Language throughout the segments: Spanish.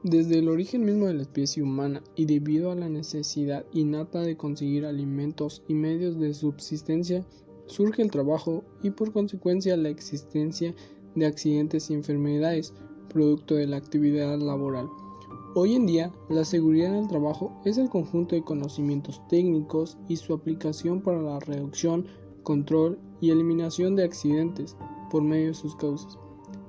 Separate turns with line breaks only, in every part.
Desde el origen mismo de la especie humana y debido a la necesidad innata de conseguir alimentos y medios de subsistencia, surge el trabajo y por consecuencia la existencia de accidentes y enfermedades, producto de la actividad laboral. Hoy en día, la seguridad en el trabajo es el conjunto de conocimientos técnicos y su aplicación para la reducción, control y eliminación de accidentes por medio de sus causas.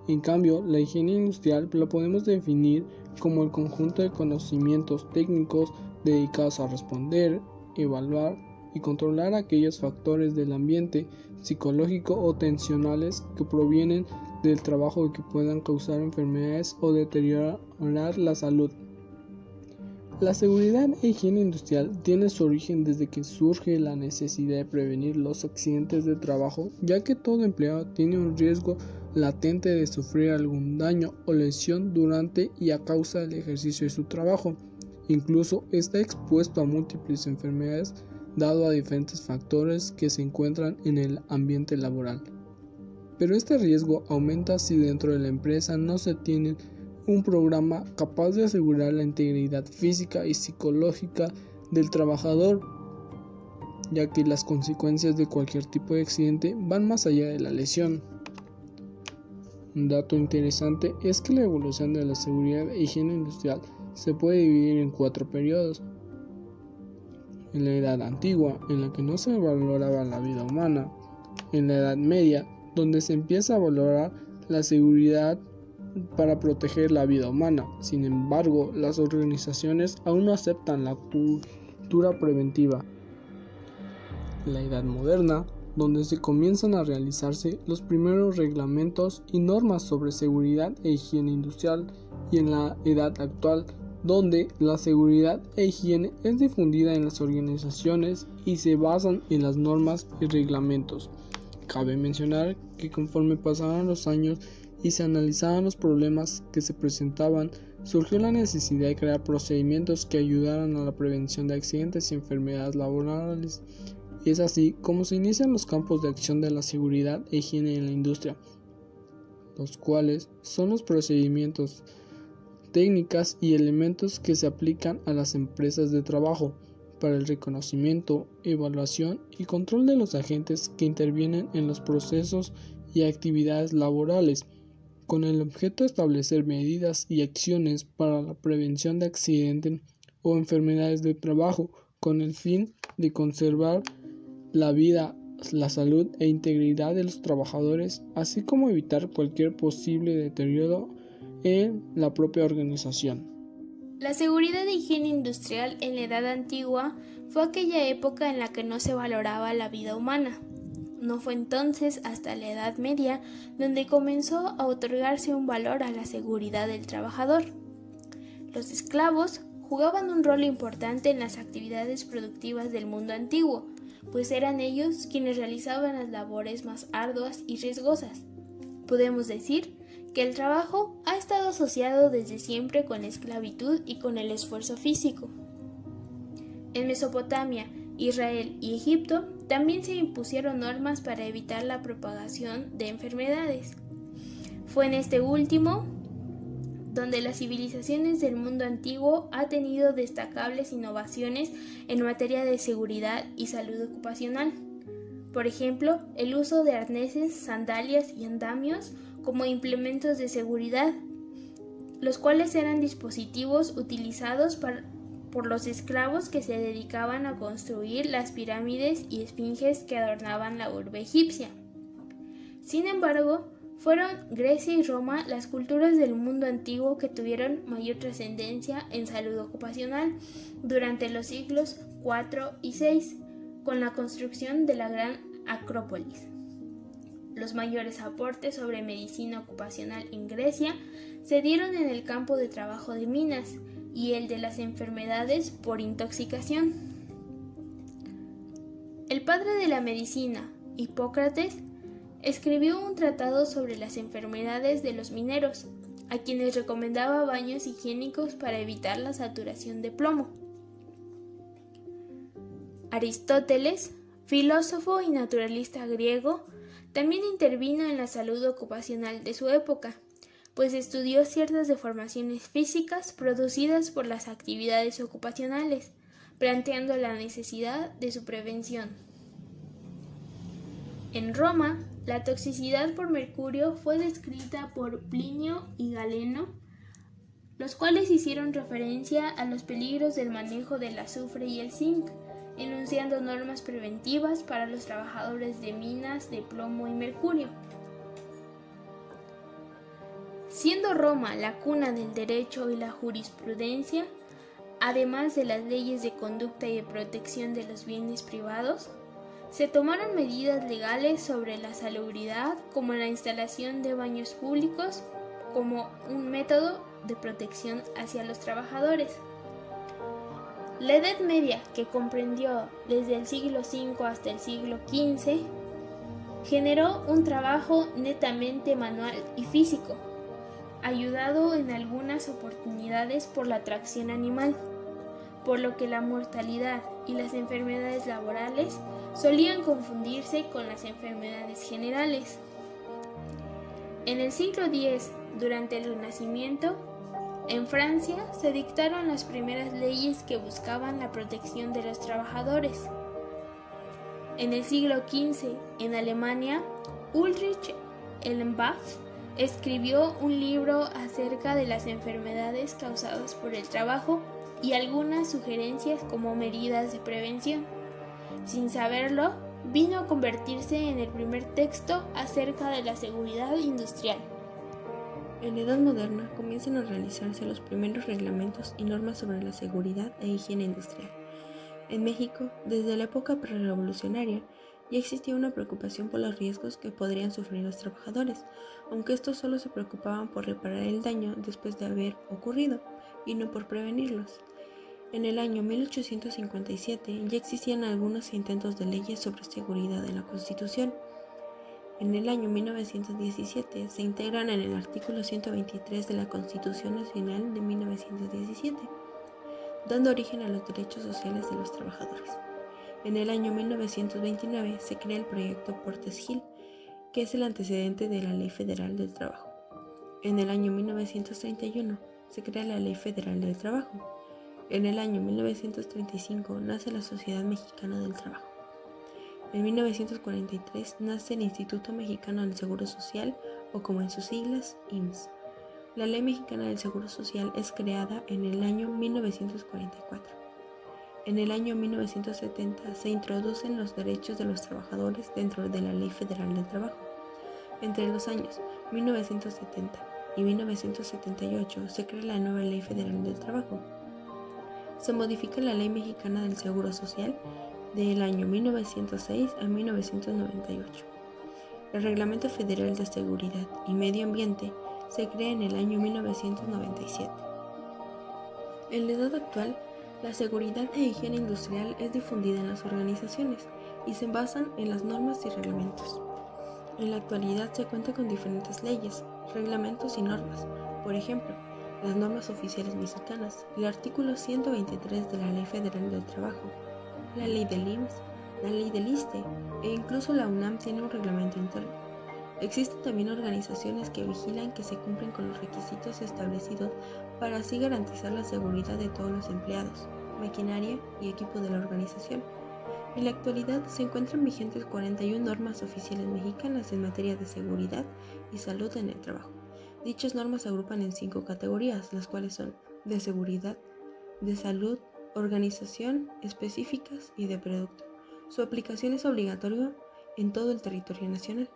En cambio, la higiene industrial la podemos definir como el conjunto de conocimientos técnicos dedicados a responder, evaluar y controlar aquellos factores del ambiente psicológico o tensionales que provienen del trabajo y que puedan causar enfermedades o deteriorar la salud. La seguridad e higiene industrial tiene su origen desde que surge la necesidad de prevenir los accidentes de trabajo, ya que todo empleado tiene un riesgo latente de sufrir algún daño o lesión durante y a causa del ejercicio de su trabajo. Incluso está expuesto a múltiples enfermedades dado a diferentes factores que se encuentran en el ambiente laboral. Pero este riesgo aumenta si dentro de la empresa no se tiene un programa capaz de asegurar la integridad física y psicológica del trabajador, ya que las consecuencias de cualquier tipo de accidente van más allá de la lesión. Un dato interesante es que la evolución de la seguridad e higiene industrial se puede dividir en 4 periodos. En la Edad Antigua, en la que no se valoraba la vida humana. En la Edad Media, donde se empieza a valorar la seguridad para proteger la vida humana. Sin embargo, las organizaciones aún no aceptan la cultura preventiva. La Edad Moderna, donde se comienzan a realizarse los primeros reglamentos y normas sobre seguridad e higiene industrial, y en la Edad Actual, donde la seguridad e higiene es difundida en las organizaciones y se basan en las normas y reglamentos. Cabe mencionar que conforme pasaban los años y se analizaban los problemas que se presentaban, surgió la necesidad de crear procedimientos que ayudaran a la prevención de accidentes y enfermedades laborales. Y es así como se inician los campos de acción de la seguridad e higiene en la industria, los cuales son los procedimientos, técnicas y elementos que se aplican a las empresas de trabajo para el reconocimiento, evaluación y control de los agentes que intervienen en los procesos y actividades laborales, con el objeto de establecer medidas y acciones para la prevención de accidentes o enfermedades de trabajo, con el fin de conservar la vida, la salud e integridad de los trabajadores, así como evitar cualquier posible deterioro en la propia organización.
La seguridad e higiene industrial en la Edad Antigua fue aquella época en la que no se valoraba la vida humana. No fue entonces hasta la Edad Media donde comenzó a otorgarse un valor a la seguridad del trabajador. Los esclavos jugaban un rol importante en las actividades productivas del mundo antiguo, pues eran ellos quienes realizaban las labores más arduas y riesgosas. Podemos decir que el trabajo ha estado asociado desde siempre con la esclavitud y con el esfuerzo físico. En Mesopotamia, Israel y Egipto también se impusieron normas para evitar la propagación de enfermedades. Fue en este último donde las civilizaciones del mundo antiguo han tenido destacables innovaciones en materia de seguridad y salud ocupacional. Por ejemplo, el uso de arneses, sandalias y andamios como implementos de seguridad, los cuales eran dispositivos utilizados por los esclavos que se dedicaban a construir las pirámides y esfinges que adornaban la urbe egipcia. Sin embargo, fueron Grecia y Roma las culturas del mundo antiguo que tuvieron mayor trascendencia en salud ocupacional durante los siglos IV y VI, con la construcción de la Gran Acrópolis. Los mayores aportes sobre medicina ocupacional en Grecia se dieron en el campo de trabajo de minas y el de las enfermedades por intoxicación. El padre de la medicina, Hipócrates, escribió un tratado sobre las enfermedades de los mineros, a quienes recomendaba baños higiénicos para evitar la saturación de plomo. Aristóteles, filósofo y naturalista griego, también intervino en la salud ocupacional de su época, pues estudió ciertas deformaciones físicas producidas por las actividades ocupacionales, planteando la necesidad de su prevención. En Roma, la toxicidad por mercurio fue descrita por Plinio y Galeno, los cuales hicieron referencia a los peligros del manejo del azufre y el zinc, enunciando normas preventivas para los trabajadores de minas de plomo y mercurio. Siendo Roma la cuna del derecho y la jurisprudencia, además de las leyes de conducta y de protección de los bienes privados, se tomaron medidas legales sobre la salubridad, como la instalación de baños públicos como un método de protección hacia los trabajadores. La Edad Media, que comprendió desde el siglo V hasta el siglo XV, generó un trabajo netamente manual y físico, ayudado en algunas oportunidades por la tracción animal, por lo que la mortalidad y las enfermedades laborales solían confundirse con las enfermedades generales. En el siglo X, durante el Renacimiento, en Francia se dictaron las primeras leyes que buscaban la protección de los trabajadores. En el siglo XV, en Alemania, Ulrich Ellenbach escribió un libro acerca de las enfermedades causadas por el trabajo y algunas sugerencias como medidas de prevención. Sin saberlo, vino a convertirse en el primer texto acerca de la seguridad industrial.
En la Edad Moderna comienzan a realizarse los primeros reglamentos y normas sobre la seguridad e higiene industrial. En México, desde la época prerrevolucionaria, ya existía una preocupación por los riesgos que podrían sufrir los trabajadores, aunque estos solo se preocupaban por reparar el daño después de haber ocurrido y no por prevenirlos. En el año 1857 ya existían algunos intentos de leyes sobre seguridad en la Constitución. En el año 1917 se integran en el artículo 123 de la Constitución Nacional de 1917, dando origen a los derechos sociales de los trabajadores. En el año 1929 se crea el proyecto Portes-Gil, que es el antecedente de la Ley Federal del Trabajo. En el año 1931 se crea la Ley Federal del Trabajo. En el año 1935 nace la Sociedad Mexicana del Trabajo. En 1943 nace el Instituto Mexicano del Seguro Social, o como en sus siglas, IMSS. La Ley Mexicana del Seguro Social es creada en el año 1944. En el año 1970 se introducen los derechos de los trabajadores dentro de la Ley Federal del Trabajo. Entre los años 1970 y 1978 se crea la nueva Ley Federal del Trabajo. Se modifica la Ley Mexicana del Seguro Social del año 1906 a 1998. El Reglamento Federal de Seguridad y Medio Ambiente se crea en el año 1997. En la edad actual, la seguridad e higiene industrial es difundida en las organizaciones y se basan en las normas y reglamentos. En la actualidad se cuenta con diferentes leyes, reglamentos y normas. Por ejemplo, las normas oficiales mexicanas, el artículo 123 de la Ley Federal del Trabajo, la ley del IMSS, la ley del ISSSTE e incluso la UNAM tiene un reglamento interno. Existen también organizaciones que vigilan que se cumplen con los requisitos establecidos para así garantizar la seguridad de todos los empleados, maquinaria y equipo de la organización. En la actualidad se encuentran vigentes 41 normas oficiales mexicanas en materia de seguridad y salud en el trabajo. Dichas normas se agrupan en 5 categorías, las cuales son de seguridad, de salud, organización, específicas y de producto. Su aplicación es obligatoria en todo el territorio nacional.